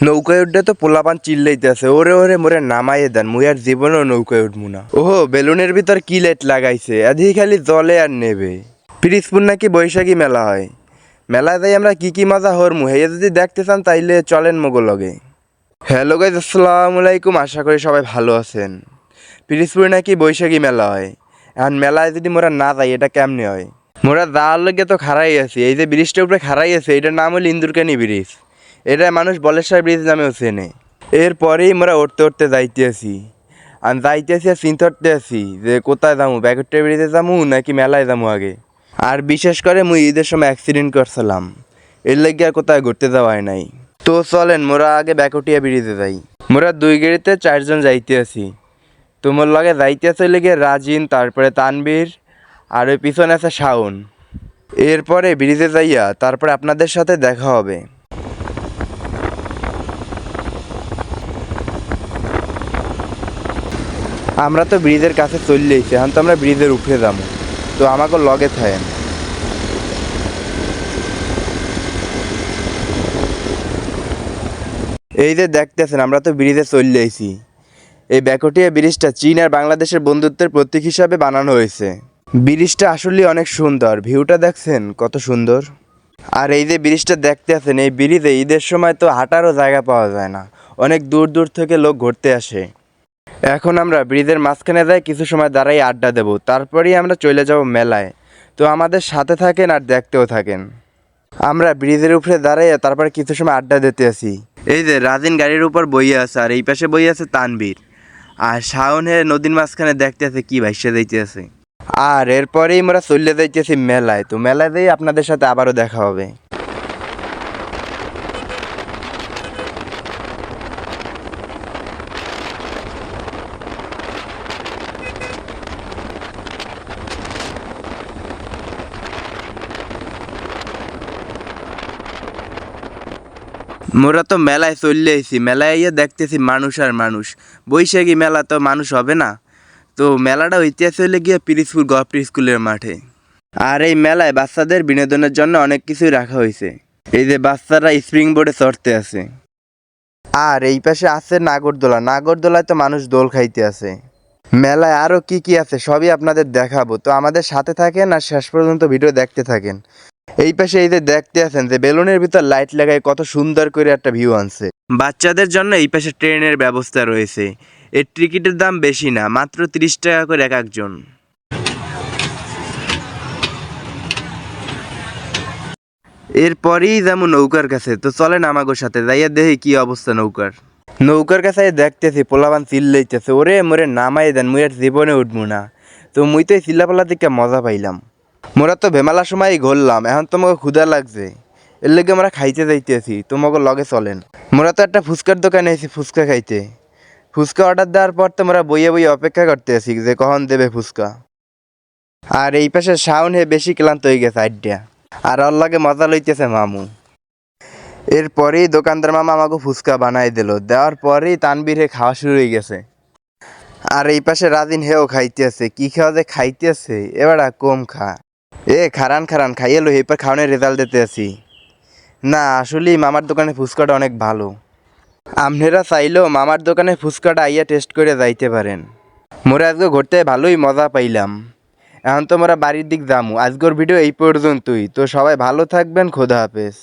নৌকায় উঠে তো পোলাপান চিল্লাইতেছে, ওরে ওরে মোরে নামাইয়ে দেন, মুই আর জীবনেও নৌকায় উঠবো না। ওহো, বেলুনের ভিতর কি লাইট লাগাইছে, আধি খালি জলে আর নেবে। পিরিজপুর নাকি বৈশাখী মেলা হয়, মেলায় যাই আমরা কি কি মজা হরমু, হেয়ে যদি দেখতে চান তাইলে চলেন মোগো লগে। হ্যালো গাইজ, আসসালামু আলাইকুম, আশা করি সবাই ভালো আছেন। পিরিজপুরে নাকি বৈশাখী মেলা হয়, এখন মেলায় যদি মোরা না যাই এটা কেমনে হয়। মোরা যাওয়ার লগে তো খাড়াই আছি, এই যে ব্রিজটার উপরে খাড়াই আছে এটার নাম হলো ইন্দুরকানি ব্রিজ। এটা মানুষ বলেশ্বর ব্রিজ নামেও চেনে। এরপরেই মোরা উঠতে উঠতে যাইতে আছি, আর চিন্তা করতে আছি যে কোথায় যাবো, ব্যাকটের ব্রিজে যাবো নাকি মেলায় যাবো আগে। আর বিশেষ করে মুই ঈদের সময় অ্যাক্সিডেন্ট করছিলাম, এর লেগে আর কোথায় ঘুরতে যাওয়াই নাই। তো চলেন মোরা আগে ব্যাকটিয়া ব্রিজে যাই। মোরা দুই গাড়িতে 4 জন যাইতে আছি। তোমার লগে যাইতে আছে লেগে রাজিন, তারপরে তানবীর, আর ওই পিছনে আছে শাওন। এরপরে ব্রিজে যাইয়া তারপরে আপনাদের সাথে দেখা হবে। আমরা তো ব্রিজের কাছে চললেইছি, এখন তো আমরা ব্রিজের উপরে যাবো, তো আমাকে লগে থাকেন। এই যে দেখতেছেন আমরা তো ব্রিজে চলে আইছি। এই ব্যাকটিয়া ব্রিজটা চীন আর বাংলাদেশের বন্ধুত্বের প্রতীক হিসাবে বানানো হয়েছে। ব্রিজটা আসলে অনেক সুন্দর, ভিউটা দেখছেন কত সুন্দর। আর এই যে ব্রিজটা দেখতে আছেন, এই ব্রিজে ঈদের সময় তো হাঁটারও জায়গা পাওয়া যায় না, অনেক দূর দূর থেকে লোক ঘুরতে আসে। এখন আমরা ব্রিজের মাঝখানে যাই, কিছু সময় দাঁড়াই আড্ডা দেবো, তারপরেই আমরা চলে যাব মেলায়। তো আমাদের সাথে থাকেন আর দেখতেও থাকেন। আমরা ব্রিজের উপরে দাঁড়াইয়া তারপরে কিছু সময় আড্ডা দিতে আসি। এই যে রাজিন গাড়ির উপর বইয়ে আছে, আর এই পাশে বইয়ে আছে তানবীর, আর শাওন নদীর মাঝখানে দেখতে আছে কি ভাইসে যাইতে আছে। আর এরপরেই আমরা চলে যাইতেছি মেলায়, তো মেলায় যাই আপনাদের সাথে আবারও দেখা হবে। মোরা তো মেলায় চলে আইছি, মেলায় ইয়ে দেখতেছি মানুষ আর মানুষ। বৈশাখী মেলা তো মানুষ হবে না। তো মেলাটা ঐতিহাসিক হলে গিয়ে পিরিজপুর গভর্নমেন্ট স্কুলের মাঠে। আর এই মেলায় বাচ্চাদের বিনোদনের জন্য অনেক কিছুই রাখা হয়েছে। এই যে বাচ্চারা স্প্রিং বোর্ডে চড়তে আছে, আর এই পাশে আছে নাগরদোলা, নাগরদোলায় তো মানুষ দোল খাইতে আছে। মেলায় আরও কি কি আছে সবই আপনাদের দেখাবো, তো আমাদের সাথে থাকেন আর শেষ পর্যন্ত ভিডিও দেখতে থাকেন। এই পাশে এই যে দেখতে আছেন যে বেলুনের ভিতর লাইট লাগায় কত সুন্দর করে একটা ভিউ আনছে। বাচ্চাদের জন্য এই পাশে ট্রেনের ব্যবস্থা রয়েছে। এর টিকিটের দাম বেশি না, মাত্র 30 টাকা করে এক একজন। এরপরেই যেমন নৌকার কাছে, তো চলেন আমাগোর সাথে যাইয়া দেখি কি অবস্থা নৌকার। নৌকার কাছে দেখতেছি পোলাবান চিল্লাইতেছে, ওরে মোরে নামাই দেন, মুই আর জীবনে উঠবো না। তো মুই তো এই চিল্লাপাল্লা থেকে মজা পাইলাম। মোরা তো ভেমালার সময় ঘুরলাম, এখন তোমাকে ক্ষুধা লাগছে, এর লেগে আমরা খাইতে যাইতেছি, তোমাকে লগে চলেন। মোরা তো একটা ফুচকার দোকানে এসেছি ফুচকা খাইতে। ফুচকা অর্ডার দেওয়ার পর তো আমরা বইয়ে বইয়ে অপেক্ষা করতে আছি যে কখন দেবে ফুচকা। আর এই পাশে শাওন বেশি ক্লান্ত হয়ে গেছে আড্ডা, আর ওর লাগে মজা লইতেছে মামু। এরপরেই দোকানদার মামা আমাকে ফুচকা বানাই দিল, দেওয়ার পরেই তানবীর খাওয়া শুরু হয়ে গেছে। আর এই পাশে রাজিন খাইতে আছে, কি খাওয়া যে খাইতে আছে, এবারা কম খা। খারান খারান খাইয়ে লো, এরপর খাওয়ানোর রেজাল্ট দিতে আছি। না আসলেই মামার দোকানে ফুচকাটা অনেক ভালো। আপনারা চাইলেও মামার দোকানে ফুচকাটা আইয়া টেস্ট করে যাইতে পারেন। মোরা আজকে ঘুরতে ভালোই মজা পাইলাম। এখন তো মোরা বাড়ির দিক যামু। আজকের ভিডিও এই পর্যন্তই, তো সবাই ভালো থাকবেন, খোদা হাফেজ।